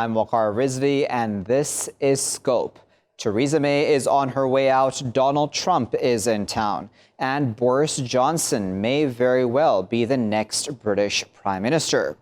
I'm Waqar Rizvi, and this is Scope. Theresa May is on her way out, Donald Trump is in town, and Boris Johnson may very well be the next British Prime Minister.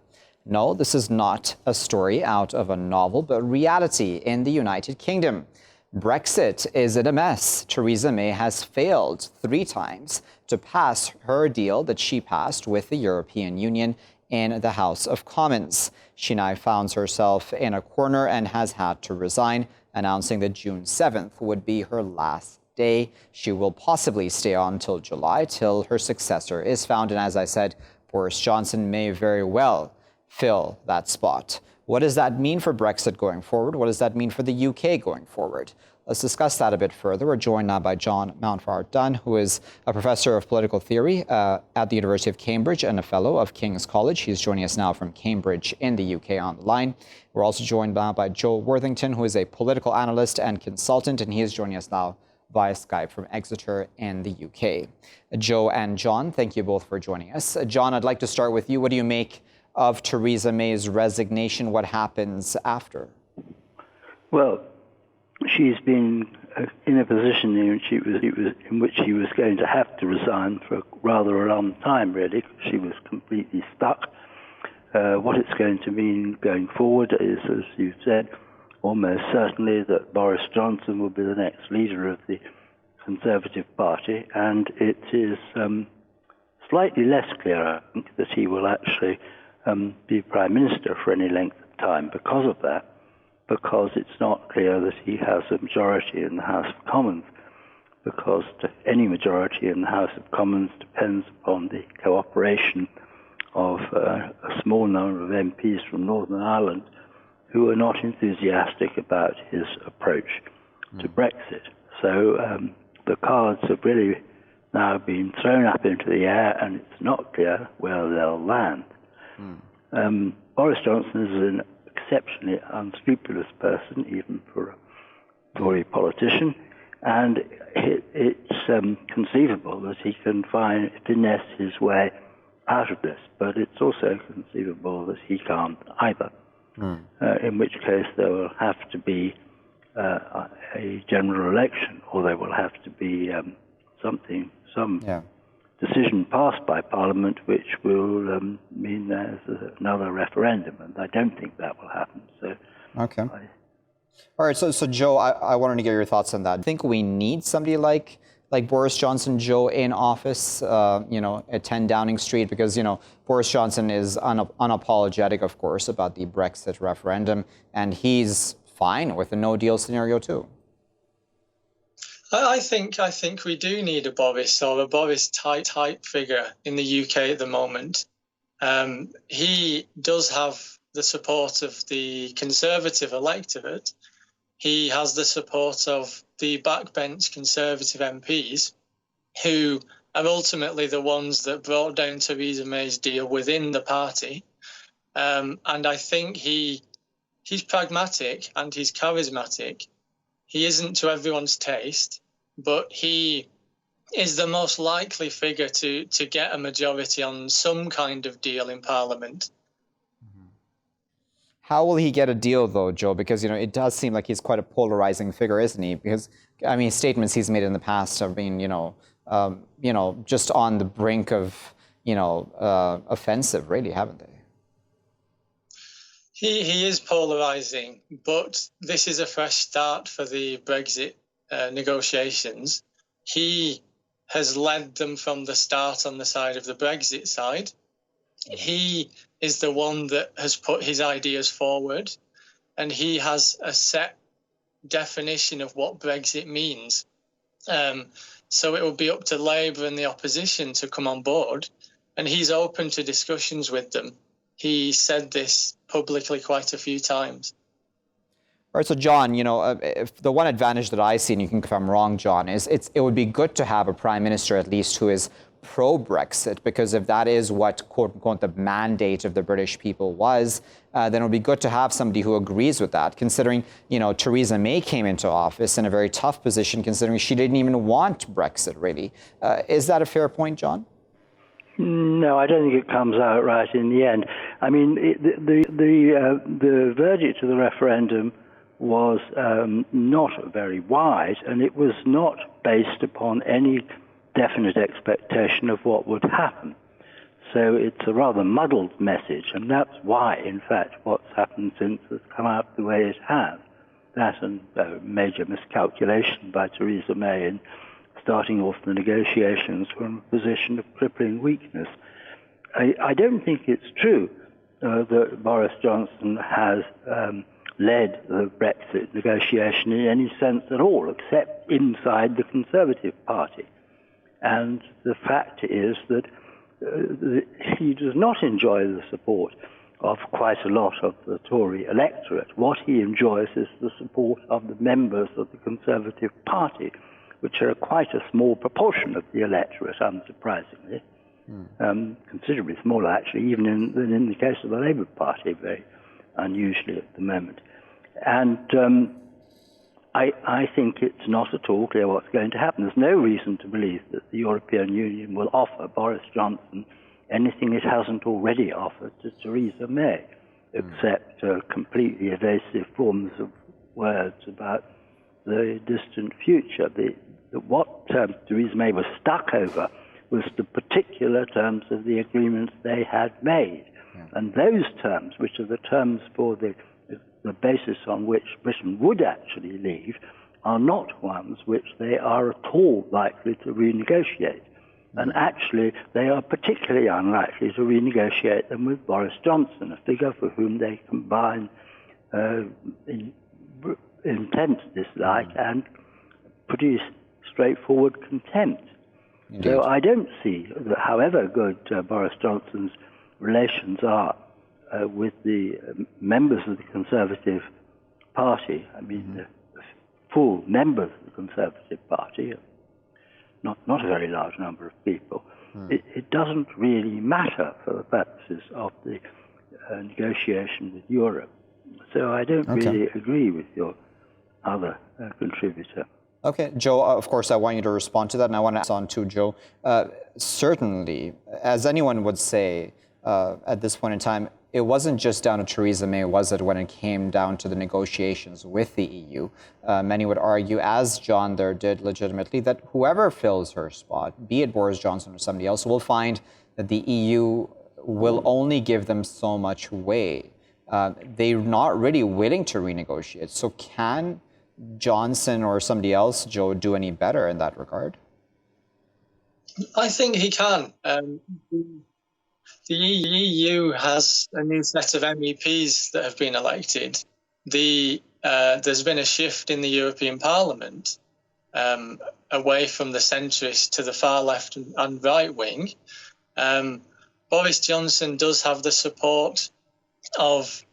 No, this is not a story out of a novel, but reality in the United Kingdom. Brexit is in a mess. Theresa May has failed 3 times to pass her deal that she passed with the European Union in the House of Commons. She now finds herself in a corner and has had to resign, announcing that June 7th would be her last day. She will possibly stay on till July, till her successor is found. And as I said, Boris Johnson may very well fill that spot. What does that mean for Brexit going forward? What does that mean for the UK going forward? Let's discuss that a bit further. We're joined now by John Mountfort Dunn, who is a professor of political theory at the University of Cambridge and a fellow of King's College. He's joining us now from Cambridge in the UK on the line. We're also joined now by Joe Worthington, who is a political analyst and consultant, and he is joining us now via Skype from Exeter in the UK. Joe and John, thank you both for joining us. John, I'd like to start with you. What do you make of Theresa May's resignation? What happens after? Well, she's been in a position in which she was going to have to resign for rather a long time, really. She was completely stuck. What it's going to mean going forward is, as you said, almost certainly that Boris Johnson will be the next leader of the Conservative Party, and it is slightly less clear, I think, that he will actually be Prime Minister for any length of time because of that, because it's not clear that he has a majority in the House of Commons, because any majority in the House of Commons depends upon the cooperation of a small number of MPs from Northern Ireland who are not enthusiastic about his approach to Brexit. So the cards have really now been thrown up into the air, and it's not clear where they'll land. Boris Johnson is an exceptionally unscrupulous person, even for a Tory politician, and it's conceivable that he can finesse his way out of this, but it's also conceivable that he can't either, in which case there will have to be a general election, or there will have to be some decision passed by Parliament, which will mean there's another referendum, and I don't think that will happen. So, okay. All right. So Joe, I wanted to get your thoughts on that. I think we need somebody like Boris Johnson, Joe, in office, at 10 Downing Street, because, Boris Johnson is unapologetic, of course, about the Brexit referendum, and he's fine with a no-deal scenario too. I think we do need a Boris, or a Boris type figure in the UK at the moment. He does have the support of the Conservative electorate. He has the support of the backbench Conservative MPs, who are ultimately the ones that brought down Theresa May's deal within the party. And I think he's pragmatic and he's charismatic. He isn't to everyone's taste, but he is the most likely figure to get a majority on some kind of deal in Parliament. How will he get a deal, though, Joe? Because, it does seem like he's quite a polarizing figure, isn't he? Because, statements he's made in the past have been, just on the brink of, offensive, really, haven't they? He is polarizing, but this is a fresh start for the Brexit negotiations. He has led them from the start on the side of the Brexit side. He is the one that has put his ideas forward, and he has a set definition of what Brexit means. So it will be up to Labour and the opposition to come on board, and he's open to discussions with them. He said this publicly quite a few times. All right, so John, if the one advantage that I see, and you can confirm I'm wrong, John, is it would be good to have a prime minister at least who is pro-Brexit, because if that is what, quote unquote, the mandate of the British people was, then it would be good to have somebody who agrees with that, considering, Theresa May came into office in a very tough position, considering she didn't even want Brexit, really. Is that a fair point, John? No, I don't think it comes out right in the end. I mean, the verdict of the referendum was not very wide, and it was not based upon any definite expectation of what would happen. So it's a rather muddled message, and that's why, in fact, what's happened since has come out the way it has. That and a major miscalculation by Theresa May in starting off the negotiations from a position of crippling weakness. I don't think it's true that Boris Johnson has led the Brexit negotiation in any sense at all, except inside the Conservative Party. And the fact is that he does not enjoy the support of quite a lot of the Tory electorate. What he enjoys is the support of the members of the Conservative Party, which are quite a small proportion of the electorate, unsurprisingly. Considerably smaller, actually, even than in the case of the Labour Party, very unusually at the moment. And I think it's not at all clear what's going to happen. There's no reason to believe that the European Union will offer Boris Johnson anything it hasn't already offered to Theresa May, except completely evasive forms of words about the distant future. What Theresa May was stuck over was the particular terms of the agreements they had made. And those terms, which are the terms for the basis on which Britain would actually leave, are not ones which they are at all likely to renegotiate. And actually, they are particularly unlikely to renegotiate them with Boris Johnson, a figure for whom they combine intense dislike and pretty straightforward contempt. Indeed. So I don't see that however good Boris Johnson's relations are with the members of the Conservative Party, I mean the full members of the Conservative Party, not a very large number of people, it doesn't really matter for the purposes of the negotiation with Europe. So I don't really agree with your other contributor. Okay, Joe, of course, I want you to respond to that, and I want to ask on to Joe. Certainly, as anyone would say at this point in time, it wasn't just down to Theresa May, was it, when it came down to the negotiations with the EU? Many would argue, as John there did legitimately, that whoever fills her spot, be it Boris Johnson or somebody else, will find that the EU will only give them so much way. They're not really willing to renegotiate. So can Johnson or somebody else, Joe, do any better in that regard? I think he can. The EU has a new set of MEPs that have been elected. There's been a shift in the European Parliament away from the centrist to the far left and right wing. Boris Johnson does have the support of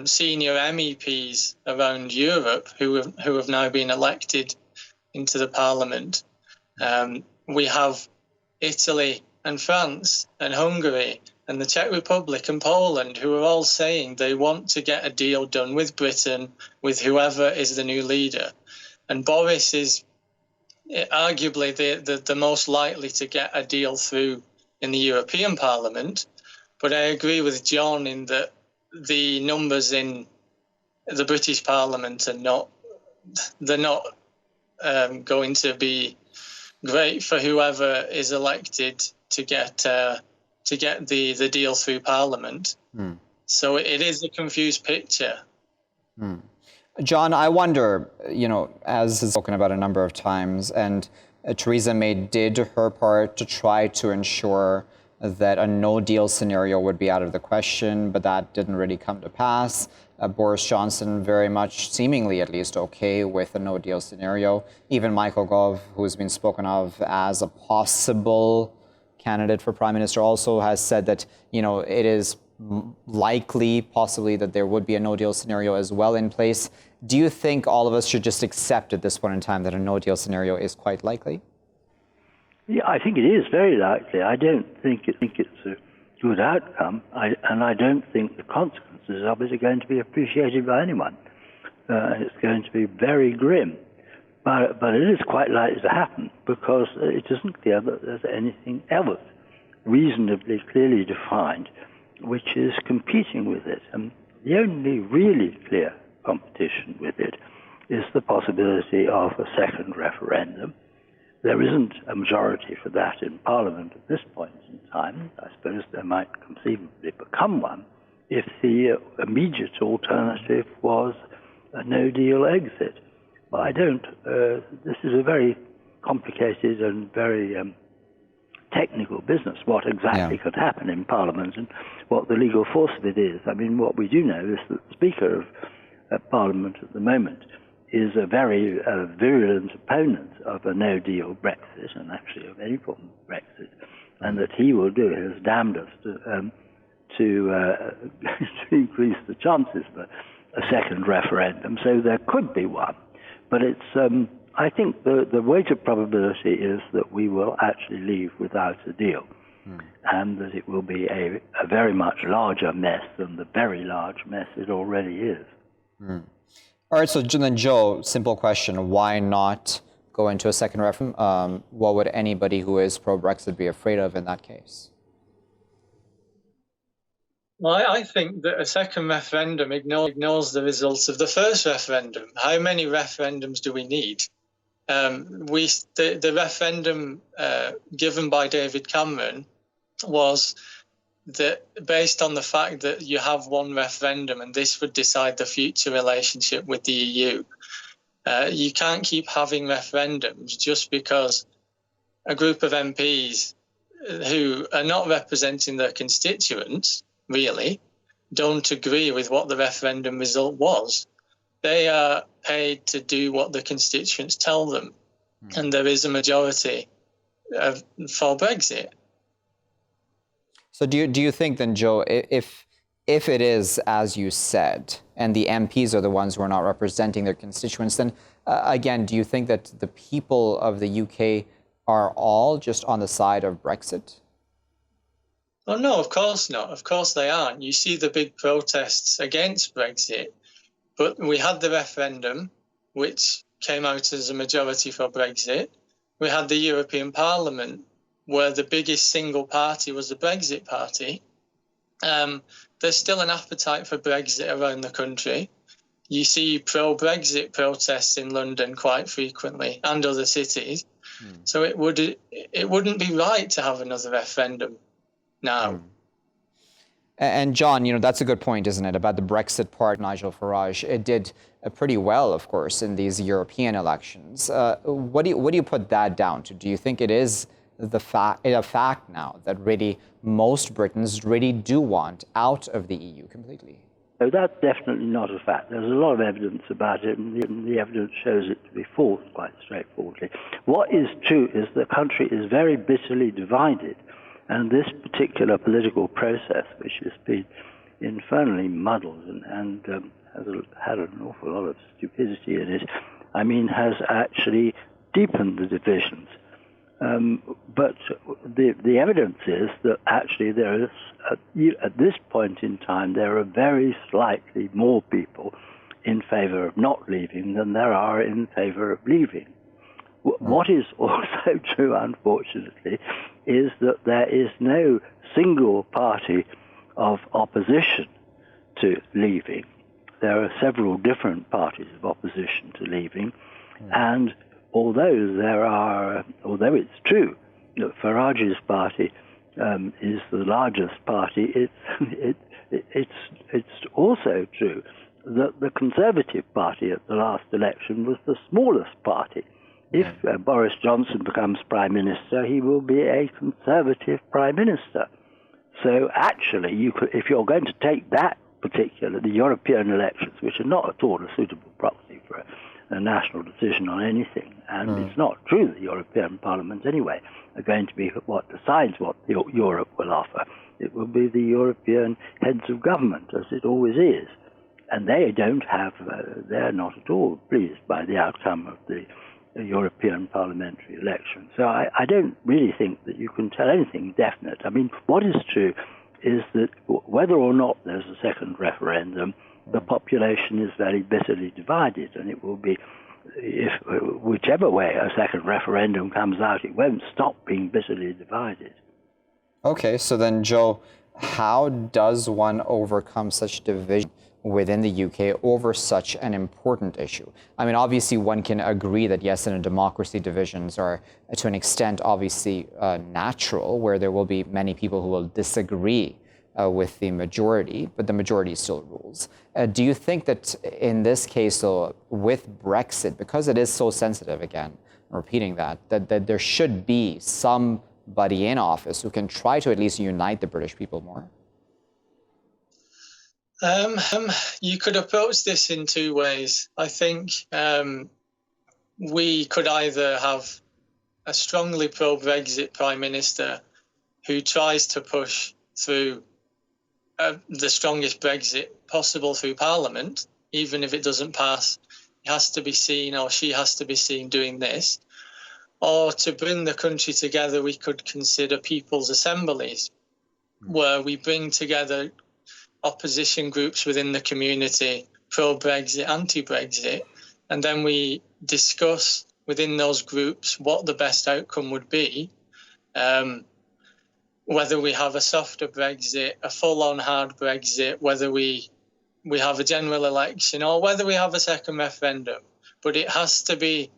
senior MEPs around Europe who have now been elected into the Parliament. We have Italy and France and Hungary and the Czech Republic and Poland who are all saying they want to get a deal done with Britain, with whoever is the new leader. And Boris is arguably the most likely to get a deal through in the European Parliament. But I agree with John in that the numbers in the British Parliament are not going to be great for whoever is elected to get the deal through Parliament. So it is a confused picture. John, I wonder, as is spoken about a number of times, and Theresa May did her part to try to ensure that a no-deal scenario would be out of the question, but that didn't really come to pass. Boris Johnson very much, seemingly at least, okay with a no-deal scenario. Even Michael Gove, who's been spoken of as a possible candidate for Prime Minister, also has said that, it is likely, possibly, that there would be a no-deal scenario as well in place. Do you think all of us should just accept at this point in time that a no-deal scenario is quite likely? Yeah, I think it is very likely. I don't think it's a good outcome, and I don't think the consequences of it are going to be appreciated by anyone. And it's going to be very grim. But it is quite likely to happen because it isn't clear that there's anything else reasonably clearly defined which is competing with it. And the only really clear competition with it is the possibility of a second referendum. There isn't a majority for that in Parliament at this point in time. I suppose there might conceivably become one if the immediate alternative was a no-deal exit. But I don't. This is a very complicated and very technical business, what exactly could happen in Parliament and what the legal force of it is. I mean, what we do know is that the Speaker of Parliament at the moment is a very virulent opponent of a no-deal Brexit, and actually of any form of Brexit, and that he will do his damnedest to increase the chances for a second referendum. So there could be one, but it's. I think the weighted probability is that we will actually leave without a deal, and that it will be a very much larger mess than the very large mess it already is. All right, so then Joe, simple question, why not go into a second referendum? What would anybody who is pro-Brexit be afraid of in that case? Well, I think that a second referendum ignores the results of the first referendum. How many referendums do we need? The referendum given by David Cameron was that based on the fact that you have one referendum and this would decide the future relationship with the EU. You can't keep having referendums just because a group of MPs who are not representing their constituents, really, don't agree with what the referendum result was. They are paid to do what the constituents tell them, and there is a majority for Brexit. So do you think then, Joe, if it is as you said, and the MPs are the ones who are not representing their constituents, then again, do you think that the people of the UK are all just on the side of Brexit? Oh no, of course not. Of course they aren't. You see the big protests against Brexit. But we had the referendum, which came out as a majority for Brexit. We had the European Parliament, where the biggest single party was the Brexit Party. There's still an appetite for Brexit around the country. You see pro-Brexit protests in London quite frequently and other cities. So it wouldn't be right to have another referendum now. And John, that's a good point, isn't it, about the Brexit part. Nigel Farage, it did pretty well, of course, in these European elections. What do you put that down to? Do you think it is a fact now that really most Britons really do want out of the EU completely? No, that's definitely not a fact. There's a lot of evidence about it, and the evidence shows it to be false quite straightforwardly. What is true is the country is very bitterly divided. And this particular political process, which has been infernally muddled and has had an awful lot of stupidity in it, has actually deepened the divisions. But the evidence is that actually there is, at this point in time, there are very slightly more people in favour of not leaving than there are in favour of leaving. What is also true, unfortunately, is that there is no single party of opposition to leaving. There are several different parties of opposition to leaving, and although it's true that Farage's party is the largest party, it's also true that the Conservative Party at the last election was the smallest party. If Boris Johnson becomes Prime Minister, he will be a Conservative Prime Minister. So actually, if you're going to take that the European elections, which are not at all a suitable proxy for a national decision on anything, and it's not true that the European Parliament anyway are going to be what decides what Europe will offer. It will be the European heads of government, as it always is. And they're not at all pleased by the outcome of the European parliamentary election. So I don't really think that you can tell anything definite. What is true is that whether or not there's a second referendum, the population is very bitterly divided, and it will be, whichever way a second referendum comes out, it won't stop being bitterly divided. Okay, so then, Joe, how does one overcome such division within the UK over such an important issue? I mean, obviously, one can agree that, yes, in a democracy, divisions are, to an extent, obviously natural, where there will be many people who will disagree with the majority, but the majority still rules. Do you think that in this case, though, with Brexit, because it is so sensitive, again, I'm repeating that there should be somebody in office who can try to at least unite the British people more? You could approach this in two ways. I think we could either have a strongly pro-Brexit Prime Minister who tries to push through the strongest Brexit possible through Parliament, even if it doesn't pass. He has to be seen, or she has to be seen, doing this. Or to bring the country together, we could consider people's assemblies, where we bring together opposition groups within the community, pro-Brexit, anti-Brexit, and then we discuss within those groups what the best outcome would be, whether we have a softer Brexit, a full-on hard Brexit, whether we have a general election, or whether we have a second referendum. But it has to be,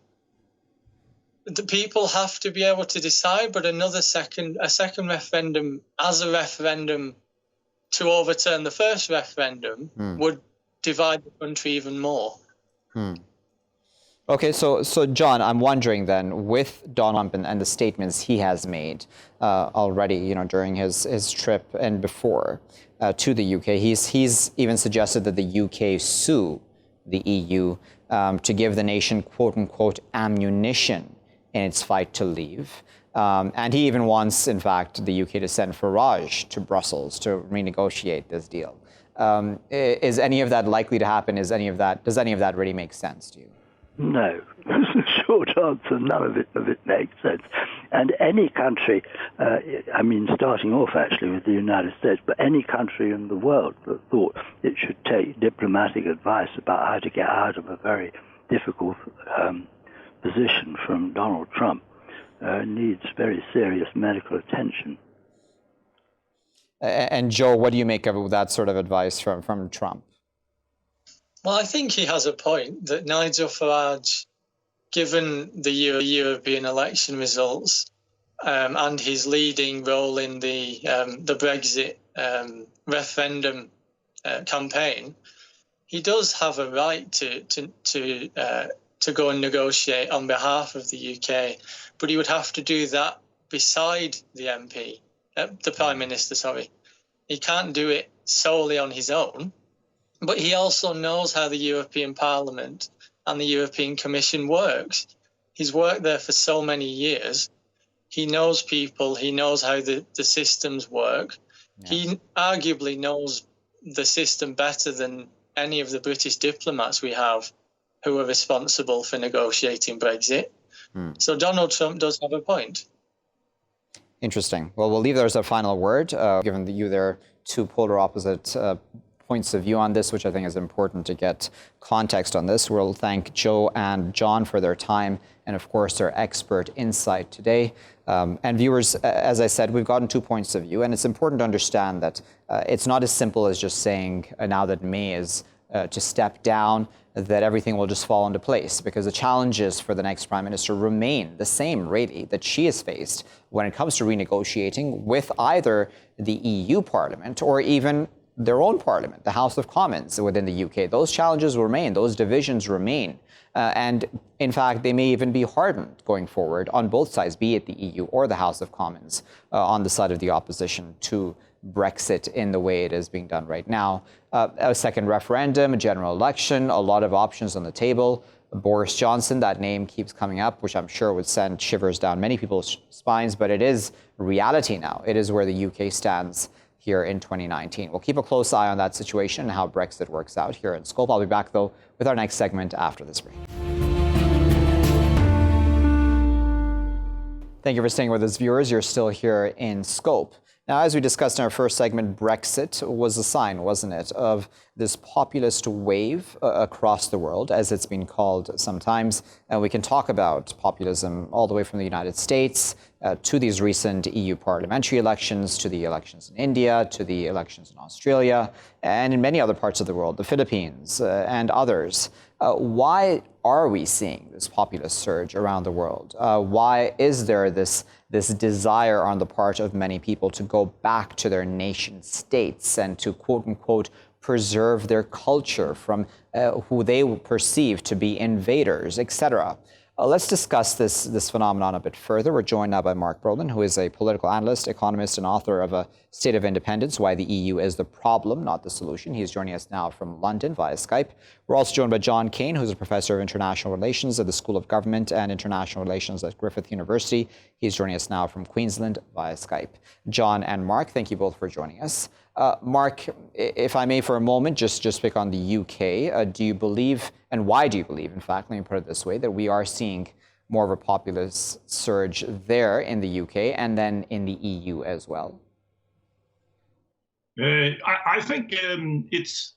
the people have to be able to decide, but a second referendum as a referendum to overturn the first referendum would divide the country even more. Okay, so John, I'm wondering then, with Donald Trump and the statements he has made already, during his trip and before to the UK, he's even suggested that the UK sue the EU to give the nation, quote unquote, ammunition in its fight to leave. And he even wants, in fact, the UK to send Farage to Brussels to renegotiate this deal. Is any of that likely to happen? Does any of that really make sense to you? No. Short answer, none of it makes sense. And any country, starting off actually with the United States, but any country in the world that thought it should take diplomatic advice about how to get out of a very difficult position from Donald Trump needs very serious medical attention. And Joe, what do you make of that sort of advice from Trump? Well, I think he has a point that Nigel Farage, given the European election results and his leading role in the Brexit referendum campaign, he does have a right to go and negotiate on behalf of the UK, but he would have to do that beside the Prime Minister, sorry. He can't do it solely on his own, but he also knows how the European Parliament and the European Commission works. He's worked there for so many years. He knows people, he knows how the systems work. Yeah. He arguably knows the system better than any of the British diplomats we have who are responsible for negotiating Brexit. So Donald Trump does have a point. Interesting. Well, we'll leave there as a final word, given that there are two polar opposite points of view on this, which I think is important to get context on this. We'll thank Joe and John for their time and, of course, their expert insight today. And viewers, as I said, we've gotten 2 points of view, and it's important to understand that it's not as simple as just saying now that May is to step down, that everything will just fall into place, because the challenges for the next Prime Minister remain the same, really, that she has faced when it comes to renegotiating with either the EU Parliament or even their own Parliament, the House of Commons within the UK. Those challenges remain, those divisions remain. And in fact, they may even be hardened going forward on both sides, be it the EU or the House of Commons, on the side of the opposition to Brexit in the way it is being done right now. A second referendum, a general election, a lot of options on the table. Boris Johnson, that name keeps coming up, which I'm sure would send shivers down many people's spines, but it is reality now. It is where the UK stands here in 2019. We'll keep a close eye on that situation and how Brexit works out here in Scope. I'll be back, though, with our next segment after this break. Thank you for staying with us, viewers. You're still here in Scope. Now, as we discussed in our first segment, Brexit was a sign, wasn't it, of this populist wave across the world, as it's been called sometimes. And we can talk about populism all the way from the United States to these recent EU parliamentary elections, to the elections in India, to the elections in Australia, and in many other parts of the world, the Philippines and others. Why are we seeing this populist surge around the world? Why is there this desire on the part of many people to go back to their nation states and to, quote unquote, preserve their culture from who they perceive to be invaders, etc.? Let's discuss this phenomenon a bit further. We're joined now by Mark Brolin, who is a political analyst, economist, and author of A State of Independence, Why the EU is the Problem, Not the Solution. He's joining us now from London via Skype. We're also joined by John Kane, who's a professor of international relations at the School of Government and International Relations at Griffith University. He's joining us now from Queensland via Skype. John and Mark, thank you both for joining us. Mark, if I may for a moment, just pick on the UK. Do you believe, and why do you believe, in fact, let me put it this way, that we are seeing more of a populist surge there in the UK and then in the EU as well? I think there is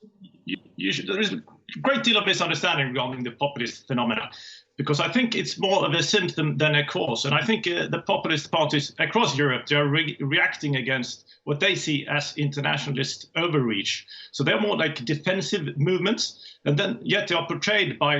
a great deal of misunderstanding regarding the populist phenomena, because I think it's more of a symptom than a cause. And I think the populist parties across Europe, they are reacting against what they see as internationalist overreach. So they're more like defensive movements, and then yet they are portrayed by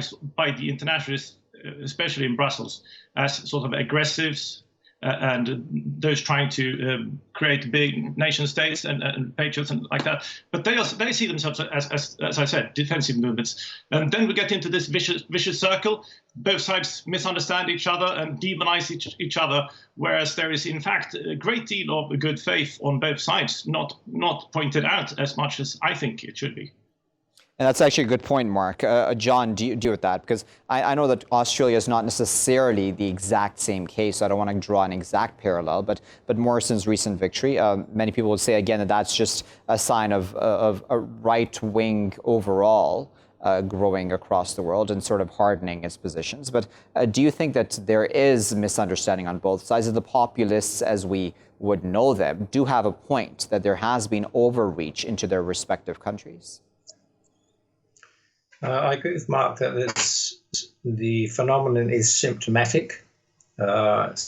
the internationalists, especially in Brussels, as sort of aggressives and those trying to create big nation states and patriots and like that. But they see themselves as I said, defensive movements. And then we get into this vicious circle. Both sides misunderstand each other and demonize each other, whereas there is in fact a great deal of good faith on both sides, not pointed out as much as I think it should be. And that's actually a good point, Mark. John, do you deal with that? Because I know that Australia is not necessarily the exact same case, so I don't want to draw an exact parallel, but Morrison's recent victory, many people would say, again, that that's just a sign of a right-wing overall growing across the world and sort of hardening its positions. But do you think that there is misunderstanding on both sides? Of the populists, as we would know them, do have a point that there has been overreach into their respective countries? I agree with Mark that the phenomenon is symptomatic of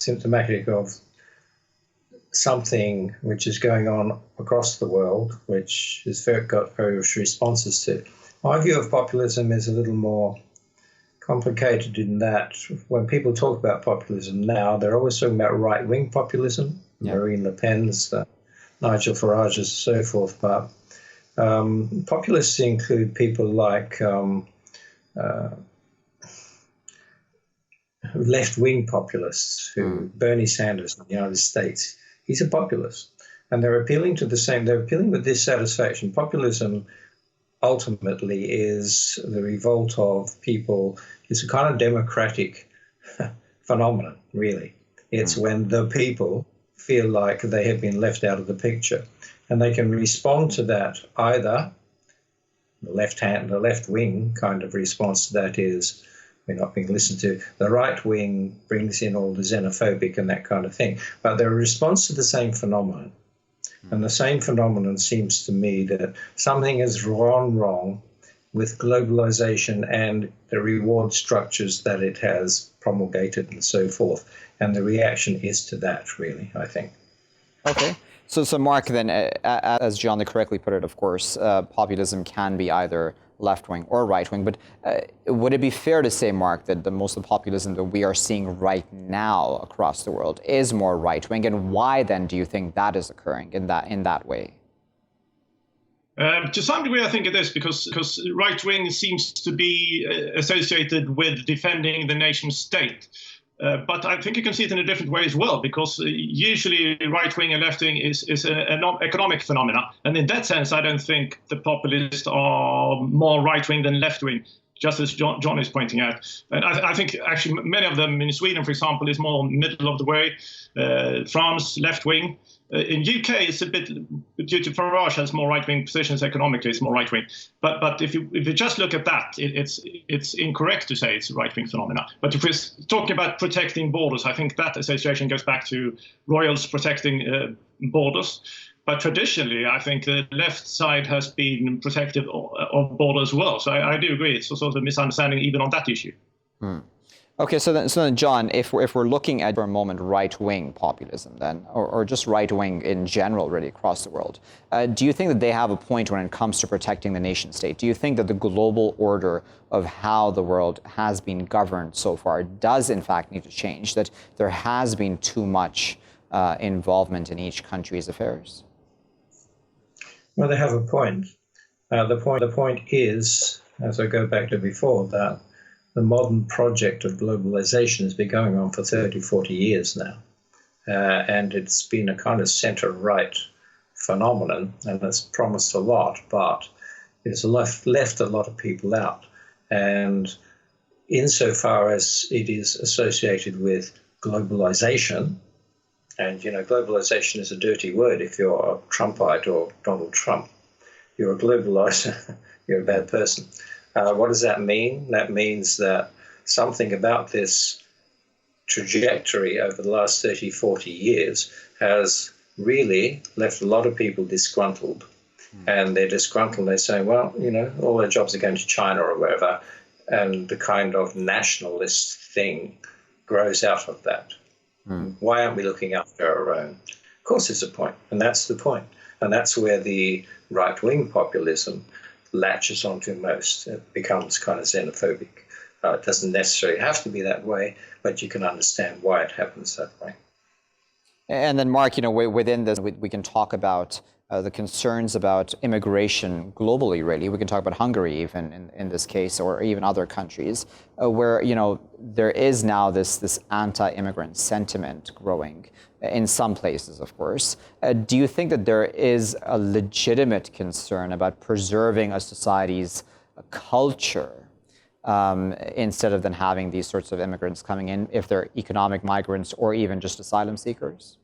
something which is going on across the world, which has got various responses to. My view of populism is a little more complicated in that when people talk about populism now, they're always talking about right-wing populism, Marine Le Pen's, Nigel Farage's, and so forth, but populists include people like left-wing populists, Bernie Sanders in the United States. He's a populist, and they're appealing to the same. They're appealing with dissatisfaction. Populism ultimately is the revolt of people. It's a kind of democratic phenomenon, really. It's when the people feel like they have been left out of the picture. And they can respond to that either the left wing kind of response to that is we're not being listened to. The right wing brings in all the xenophobic and that kind of thing. But they're a response to the same phenomenon. And the same phenomenon seems to me that something has gone wrong with globalization and the reward structures that it has promulgated and so forth. And the reaction is to that, really, I think. Okay. So Mark, then, as John correctly put it, of course, populism can be either left-wing or right-wing. But would it be fair to say, Mark, that most of the populism that we are seeing right now across the world is more right-wing? And why, then, do you think that is occurring in that way? To some degree, I think it is because right-wing seems to be associated with defending the nation state. But I think you can see it in a different way as well, because usually right-wing and left-wing is an economic phenomena. And in that sense, I don't think the populists are more right-wing than left-wing, just as John is pointing out. And I think actually many of them in Sweden, for example, is more middle of the way. France, left-wing. In UK, it's a bit due to Farage has more right-wing positions economically, it's more right-wing. But if you just look at that, it's incorrect to say it's a right-wing phenomena. But if we're talking about protecting borders, I think that association goes back to royals protecting borders. But traditionally, I think the left side has been protective of borders as well. So I do agree. It's a sort of misunderstanding even on that issue. Okay, so then, John, if we're looking at for a moment right-wing populism, then, or just right-wing in general, really across the world, do you think that they have a point when it comes to protecting the nation state? Do you think that the global order of how the world has been governed so far does in fact need to change? That there has been too much involvement in each country's affairs? Well, they have a point. The point is, as I go back to before, that the modern project of globalization has been going on for 30, 40 years now. And it's been a kind of center-right phenomenon, and it's promised a lot, but it's left a lot of people out. And insofar as it is associated with globalization, and, you know, globalization is a dirty word if you're a Trumpite or Donald Trump. You're a globalizer, you're a bad person. What does that mean? That means that something about this trajectory over the last 30, 40 years has really left a lot of people disgruntled. And they're disgruntled. They're saying, well, you know, all their jobs are going to China or wherever. And the kind of nationalist thing grows out of that. Why aren't we looking after our own? Of course there's a point, and that's the point. And that's where the right-wing populism latches onto most. It becomes kind of xenophobic. It doesn't necessarily have to be that way, but you can understand why it happens that way. And then, Mark, you know, within this, we can talk about the concerns about immigration globally, really. We can talk about Hungary even in this case, or even other countries, where, you know, there is now this anti-immigrant sentiment growing in some places, of course. Do you think that there is a legitimate concern about preserving a society's culture instead of then having these sorts of immigrants coming in, if they're economic migrants or even just asylum seekers?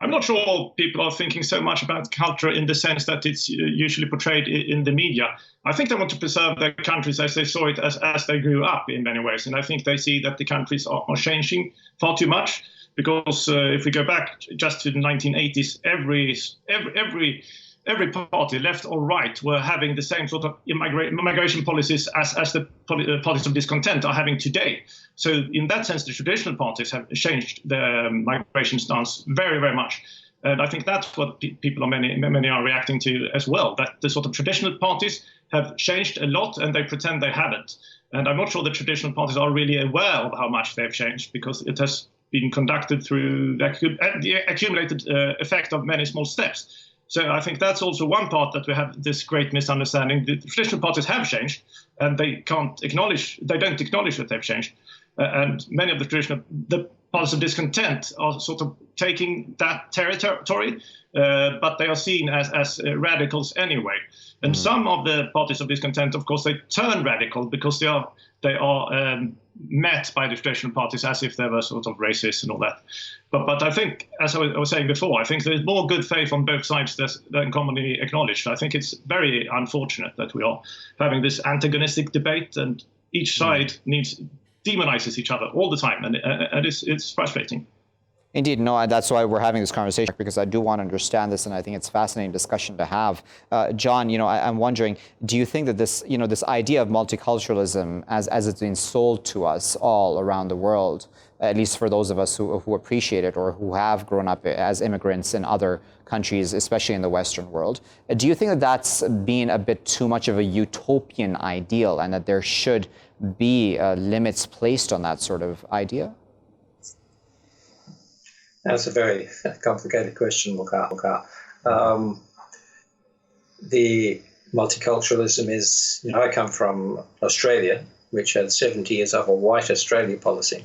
I'm not sure people are thinking so much about culture in the sense that it's usually portrayed in the media. I think they want to preserve their countries as they saw it as they grew up in many ways. And I think they see that the countries are changing far too much, because if we go back just to the 1980s, every party, left or right, were having the same sort of immigration policies as the parties of discontent are having today. So in that sense, the traditional parties have changed their migration stance very, very much. And I think that's what people many are reacting to as well, that the sort of traditional parties have changed a lot and they pretend they haven't. And I'm not sure the traditional parties are really aware of how much they've changed, because it has been conducted through the accumulated effect of many small steps. So I think that's also one part that we have this great misunderstanding. The traditional parties have changed, and they don't acknowledge that they've changed. And many of the parties of discontent are sort of taking that territory, but they are seen as radicals anyway. And some of the parties of discontent, of course, they turn radical because they are met by the traditional parties as if they were sort of racist and all that. But I think, as I was saying before, I think there's more good faith on both sides than commonly acknowledged. I think it's very unfortunate that we are having this antagonistic debate, and each side demonizes each other all the time, and it's frustrating. Indeed, no, that's why we're having this conversation, because I do want to understand this, and I think it's a fascinating discussion to have. John, you know, I'm wondering, do you think that this, you know, this idea of multiculturalism, as it's been sold to us all around the world, at least for those of us who appreciate it or who have grown up as immigrants in other countries, especially in the Western world, do you think that that's been a bit too much of a utopian ideal, and that there should be limits placed on that sort of idea? That's a very complicated question, Waqar. The multiculturalism is, you know, I come from Australia, which had 70 years of a white Australia policy.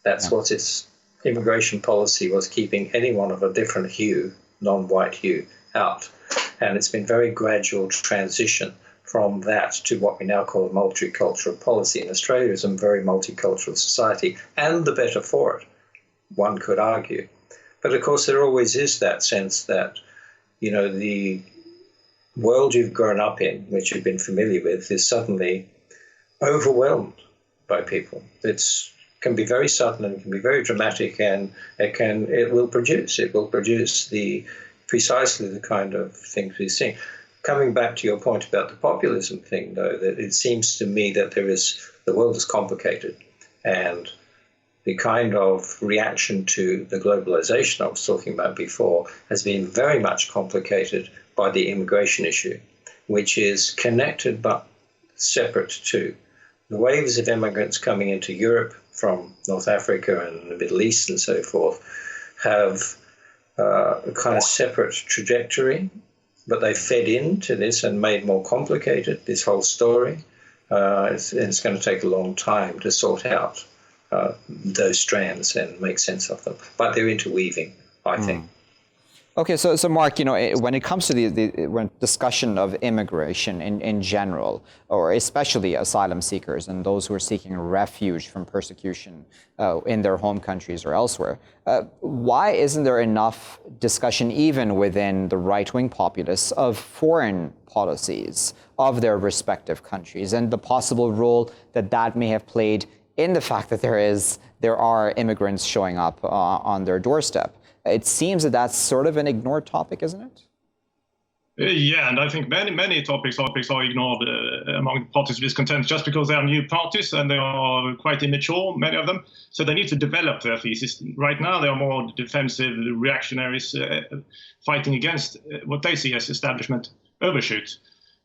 That's what its immigration policy was, keeping anyone of a different hue, non-white hue, out. And it's been very gradual transition from that to what we now call a multicultural policy. And Australia is a very multicultural society, and the better for it, one could argue. But of course, there always is that sense that the world you've grown up in, which you've been familiar with, is suddenly overwhelmed by people. It can be very sudden and it can be very dramatic, and it will produce precisely the kind of things we're seeing. Coming back to your point about the populism thing, though, that it seems to me that the world is complicated, and the kind of reaction to the globalization I was talking about before has been very much complicated by the immigration issue, which is connected but separate too. The waves of immigrants coming into Europe from North Africa and the Middle East and so forth have a kind of separate trajectory, but they fed into this and made more complicated this whole story. It's going to take a long time to sort out those strands and make sense of them. But they're interweaving, I think. Okay, so Mark, when it comes to the discussion of immigration in general, or especially asylum seekers and those who are seeking refuge from persecution in their home countries or elsewhere, why isn't there enough discussion even within the right-wing populists of foreign policies of their respective countries and the possible role that may have played in the fact that there are immigrants showing up on their doorstep? It seems that that's sort of an ignored topic, isn't it? Yeah, and I think many topics are ignored among parties of discontent just because they are new parties and they are quite immature, many of them. So they need to develop their thesis. Right now, they are more defensive reactionaries fighting against what they see as establishment overshoot.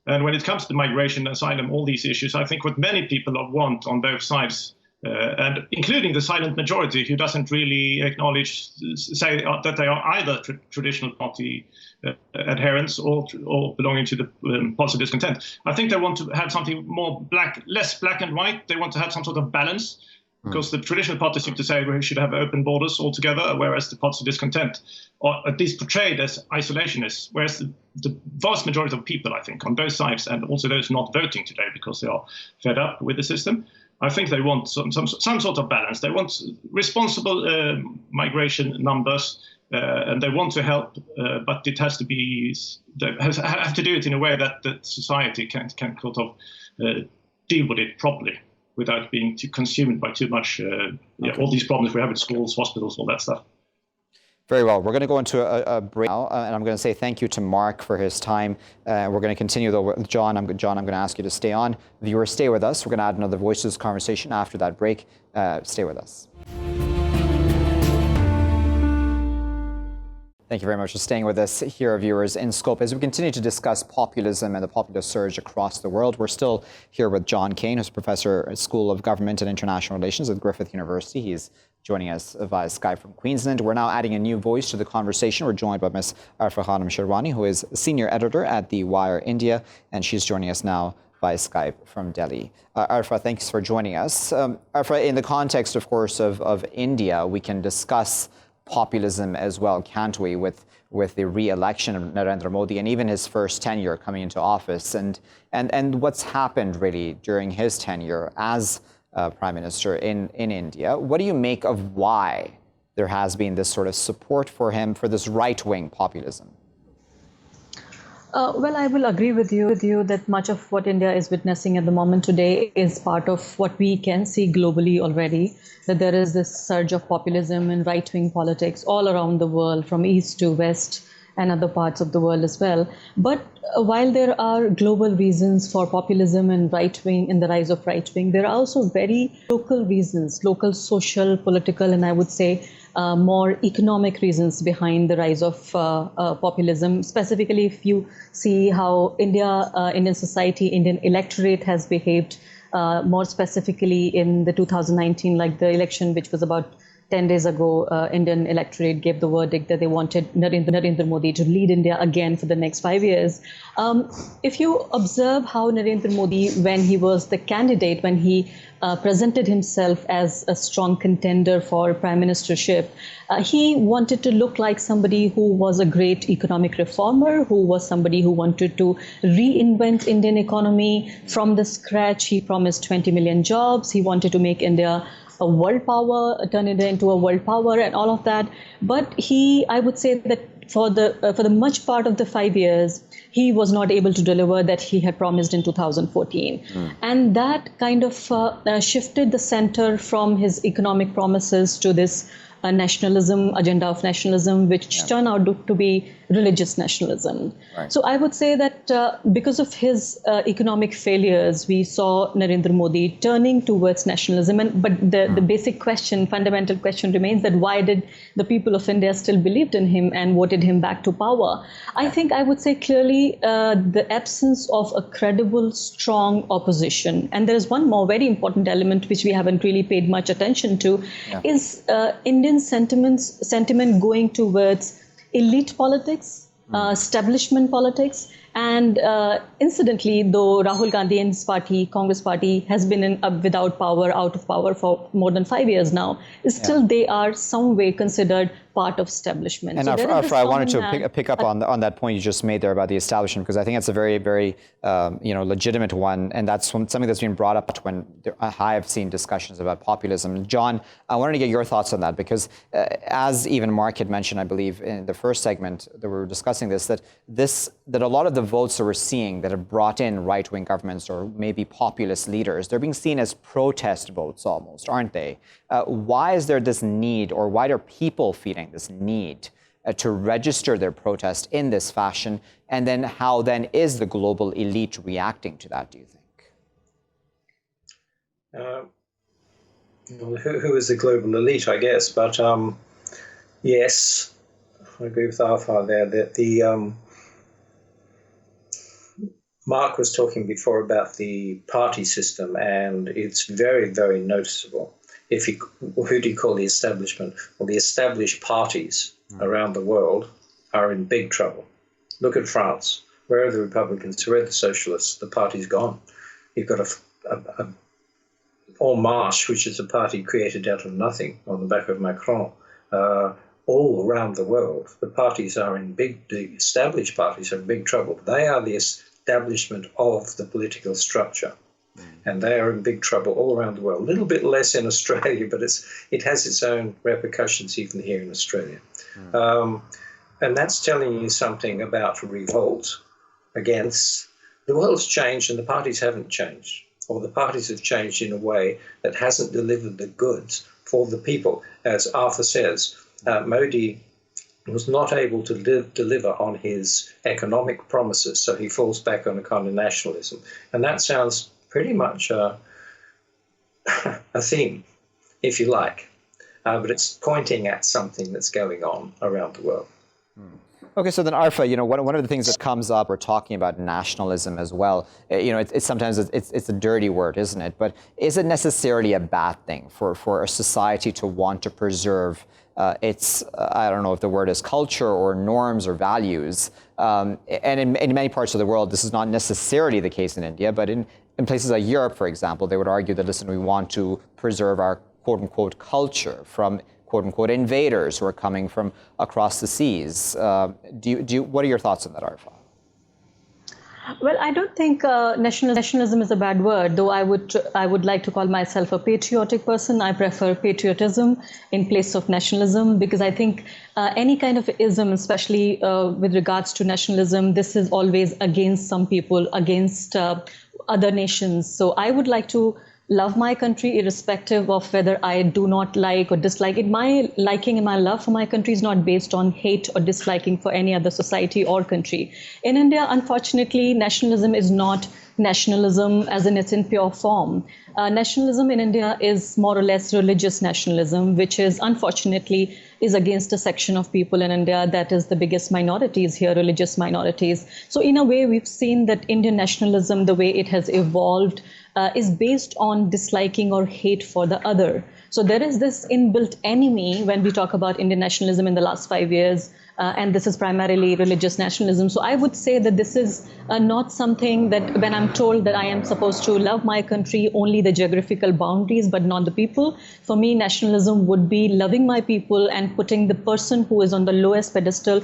And when it comes to migration, asylum, all these issues, I think what many people want on both sides, and including the silent majority who doesn't really acknowledge, say that they are either traditional party adherents or belonging to the policy of discontent. I think they want to have something more less black and white. They want to have some sort of balance, because the traditional parties seem to say we should have open borders altogether, whereas the parties of discontent are at least portrayed as isolationists, whereas the vast majority of people, I think, on both sides, and also those not voting today because they are fed up with the system, I think they want some sort of balance. They want responsible migration numbers, and they want to help, but it has to be. They have to do it in a way that society can sort of deal with it properly without being too consumed by too much. All these problems we have in schools, hospitals, all that stuff. Very well. We're going to go into a break now, and I'm going to say thank you to Mark for his time. We're going to continue, though, with John. I'm going to ask you to stay on. Viewers, stay with us. We're going to add another voice to this conversation after that break. Stay with us. Thank you very much for staying with us here, viewers, in Scope. As we continue to discuss populism and the populist surge across the world, we're still here with John Kane, who's a professor at School of Government and International Relations at Griffith University. He's joining us via Skype from Queensland. We're now adding a new voice to the conversation. We're joined by Ms. Arfa Sherwani, who is senior editor at The Wire India, and she's joining us now via Skype from Delhi. Arfa, thanks for joining us. Arfa, in the context, of course, of India, we can discuss populism as well, can't we, with the re-election of Narendra Modi and even his first tenure coming into office, and what's happened really during his tenure as Prime Minister in India. What do you make of why there has been this sort of support for him for this right-wing populism? Well, I will agree with you that much of what India is witnessing at the moment today is part of what we can see globally already, that there is this surge of populism and right-wing politics all around the world, from east to west and other parts of the world as well. But while there are global reasons for populism and right-wing and the rise of right-wing, there are also very local reasons, local social, political, and I would say more economic reasons behind the rise of populism. Specifically, if you see how Indian society, Indian electorate has behaved, more specifically in the 2019, like the election, which was about 10 days ago, Indian electorate gave the verdict that they wanted Narendra Modi to lead India again for the next 5 years. If you observe how Narendra Modi, when he was the candidate, when he presented himself as a strong contender for prime ministership, he wanted to look like somebody who was a great economic reformer, who was somebody who wanted to reinvent Indian economy from the scratch. He promised 20 million jobs. He wanted to make India a world power, turn India into a world power and all of that. But I would say that for the much part of the 5 years, he was not able to deliver that he had promised in 2014. And that kind of shifted the center from his economic promises to this nationalism, agenda of nationalism, which turned out to be religious nationalism. Right. So I would say that because of his economic failures, we saw Narendra Modi turning towards nationalism. But the basic question, fundamental question remains that why did the people of India still believed in him and voted him back to power? I think I would say clearly the absence of a credible, strong opposition. And there is one more very important element which we haven't really paid much attention to, is Indian sentiment going towards elite politics, establishment politics. And incidentally, though Rahul Gandhi and his party, Congress party, has been without power, out of power for more than 5 years now, still they are some way considered part of establishment. And Arfa, I wanted to pick up on that point you just made there about the establishment, because I think it's a very, very legitimate one, and that's something that's been brought up when I have seen discussions about populism. John, I wanted to get your thoughts on that, because as even Mark had mentioned, I believe in the first segment that we were discussing that a lot of the votes that we're seeing that have brought in right-wing governments or maybe populist leaders, they're being seen as protest votes almost, aren't they? Why is there this need, or why are people feeling this need to register their protest in this fashion? And then how then is the global elite reacting to that, do you think? Who is the global elite, I guess. But yes, I agree with Arfa there that the Mark was talking before about the party system, and it's very, very noticeable. Who do you call the establishment? Well, the established parties around the world are in big trouble. Look at France. Where are the Republicans? Where are the Socialists? The party's gone. You've got a En Marche, which is a party created out of nothing on the back of Macron. All around the world, the established parties are in big trouble. They are the establishment of the political structure. And they are in big trouble all around the world. A little bit less in Australia, but it has its own repercussions even here in Australia. And that's telling you something about revolt against the world's changed and the parties haven't changed, or the parties have changed in a way that hasn't delivered the goods for the people. As Arfa says, Modi was not able to deliver on his economic promises, so he falls back on a kind of nationalism. And that sounds pretty much a theme, if you like, but it's pointing at something that's going on around the world. Okay, so then Arfa, one of the things that comes up, we're talking about nationalism as well. It's sometimes it's a dirty word, isn't it? But is it necessarily a bad thing for a society to want to preserve its, I don't know if the word is culture or norms or values? And in many parts of the world, this is not necessarily the case in India, but in places like Europe, for example, they would argue that, listen, we want to preserve our quote-unquote culture from quote-unquote invaders who are coming from across the seas. What are your thoughts on that, Arfa? Well, I don't think nationalism is a bad word, though I would like to call myself a patriotic person. I prefer patriotism in place of nationalism, because I think any kind of ism, especially with regards to nationalism, this is always against some people, against other nations. So I would like to love my country irrespective of whether I do not like or dislike it. My liking and my love for my country is not based on hate or disliking for any other society or country. In India, unfortunately, nationalism is not nationalism as in it's in pure form. Nationalism in India is more or less religious nationalism, which is unfortunately is against a section of people in India that is the biggest minorities here, religious minorities. So in a way, we've seen that Indian nationalism, the way it has evolved, is based on disliking or hate for the other. So there is this inbuilt enemy when we talk about Indian nationalism in the last 5 years, and this is primarily religious nationalism. So I would say that this is not something that when I'm told that I am supposed to love my country, only the geographical boundaries, but not the people. For me, nationalism would be loving my people and putting the person who is on the lowest pedestal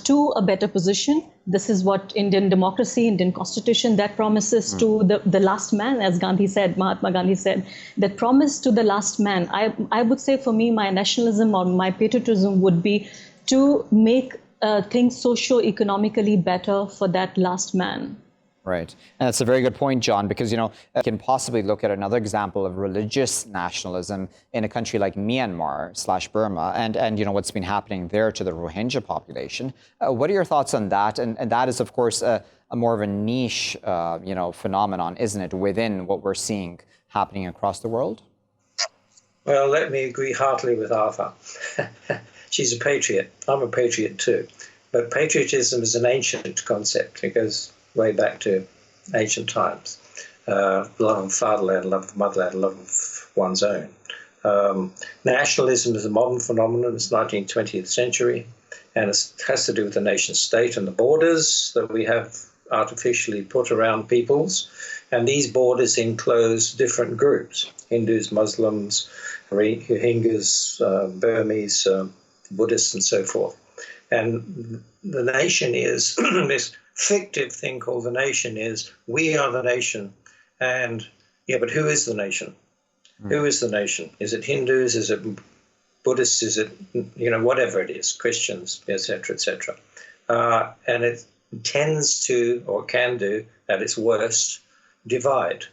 to a better position. This is what Indian democracy, Indian constitution, that promises to the last man, as Gandhi said, Mahatma Gandhi said, that promise to the last man. I would say for me, my nationalism or my patriotism would be to make things socio-economically better for that last man. Right. And that's a very good point, John, because, you can possibly look at another example of religious nationalism in a country like Myanmar/Burma and what's been happening there to the Rohingya population. What are your thoughts on that? And that is, of course, a more of a niche, phenomenon, isn't it, within what we're seeing happening across the world? Well, let me agree heartily with Arfa. She's a patriot. I'm a patriot too. But patriotism is an ancient concept. It goes way back to ancient times. Love of fatherland, love of motherland, love of one's own. Nationalism is a modern phenomenon. It's 19th, 20th century, and it has to do with the nation state and the borders that we have artificially put around peoples. And these borders enclose different groups: Hindus, Muslims, Rohingyas, Burmese, Buddhists, and so forth. And the nation is this fictive thing called the nation is, we are the nation. And yeah, but who is the nation? Who is the nation? Is it Hindus? Is it Buddhists? Is it, whatever it is, Christians, etc., etc. And it tends to, or can do, at its worst, divide.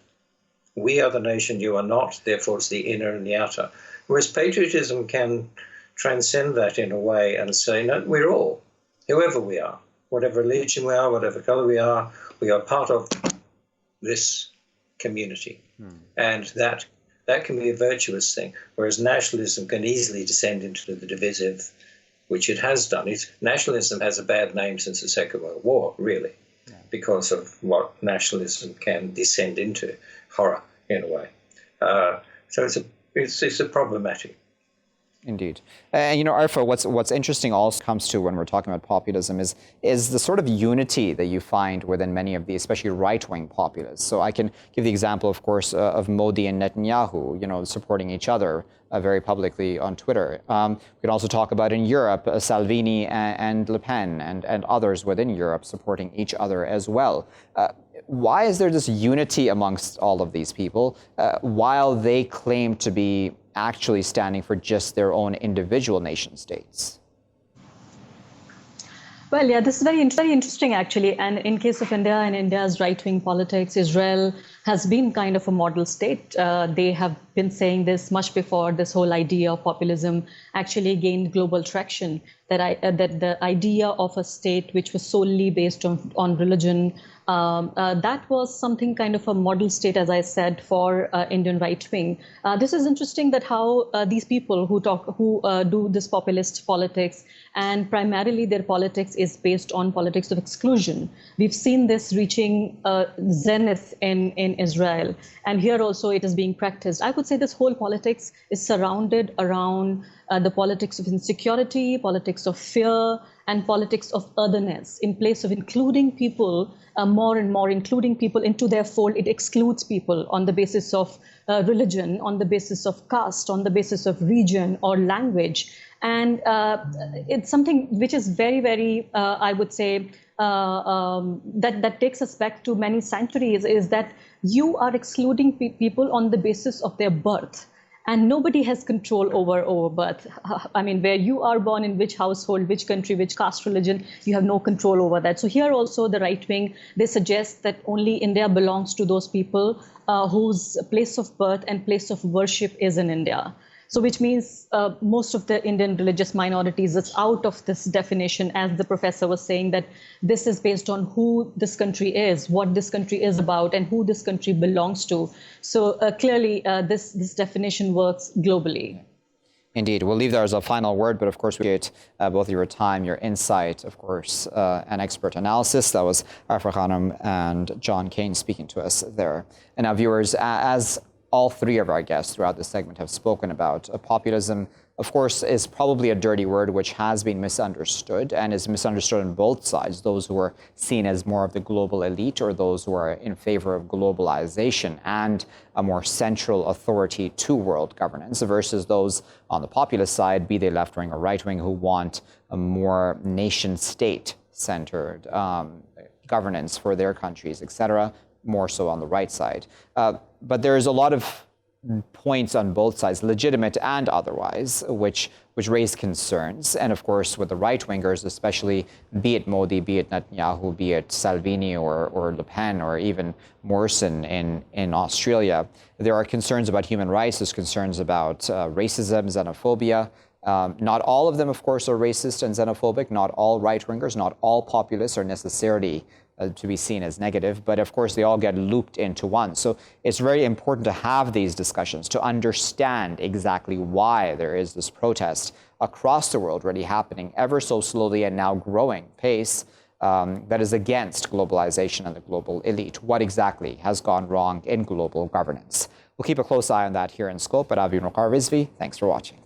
We are the nation, you are not, therefore it's the inner and the outer. Whereas patriotism can transcend that in a way and say, no, we're all, whoever we are, whatever religion we are, whatever color we are part of this community. And that can be a virtuous thing, whereas nationalism can easily descend into the divisive, which it has done. Nationalism has a bad name since the Second World War, really, because of what nationalism can descend into, horror, in a way. So it's a problematic. Indeed. And, Arfa, what's interesting also comes to when we're talking about populism is the sort of unity that you find within many of the, especially right-wing populists. So I can give the example, of course, of Modi and Netanyahu, supporting each other very publicly on Twitter. We can also talk about in Europe, Salvini and Le Pen and others within Europe supporting each other as well. Why is there this unity amongst all of these people while they claim to be actually standing for just their own individual nation states? Well, yeah, this is very interesting, actually. And in case of India and India's right-wing politics, Israel has been kind of a model state. They have been saying this much before this whole idea of populism actually gained global traction, that the idea of a state which was solely based on religion, that was something kind of a model state, as I said, for Indian right wing. This is interesting that how these people who do this populist politics, and primarily their politics is based on politics of exclusion. We've seen this reaching zenith in Israel, and here also it is being practiced. I would say this whole politics is surrounded around the politics of insecurity, politics of fear, and politics of otherness. In place of including people, more and more including people into their fold, it excludes people on the basis of religion, on the basis of caste, on the basis of region or language. And it's something which is very, very, I would say, that takes us back to many centuries, is that you are excluding people on the basis of their birth. And nobody has control over birth. I mean, where you are born, in which household, which country, which caste, religion, you have no control over that. So here also the right wing, they suggest that only India belongs to those people whose place of birth and place of worship is in India. So which means most of the Indian religious minorities is out of this definition, as the professor was saying, that this is based on who this country is, what this country is about, and who this country belongs to. So clearly, this definition works globally. Indeed. We'll leave there as a final word, but of course we appreciate both your time, your insight, of course, and expert analysis. That was Arfa Khanum and John Kane speaking to us there. And now viewers, as all three of our guests throughout this segment have spoken about, populism, of course, is probably a dirty word which has been misunderstood and is misunderstood on both sides, those who are seen as more of the global elite or those who are in favor of globalization and a more central authority to world governance versus those on the populist side, be they left-wing or right-wing, who want a more nation-state-centered governance for their countries, etc., more so on the right side. But there is a lot of points on both sides, legitimate and otherwise, which raise concerns. And of course, with the right-wingers, especially, be it Modi, be it Netanyahu, be it Salvini or Le Pen, or even Morrison in Australia, there are concerns about human rights, there's concerns about racism, xenophobia. Not all of them, of course, are racist and xenophobic. Not all right-wingers, not all populists are necessarily to be seen as negative, but of course they all get looped into one. So it's very important to have these discussions, to understand exactly why there is this protest across the world already happening ever so slowly and now growing pace that is against globalization and the global elite. What exactly has gone wrong in global governance? We'll keep a close eye on that here in Scope, but I've been Waqar Rizvi. Thanks for watching.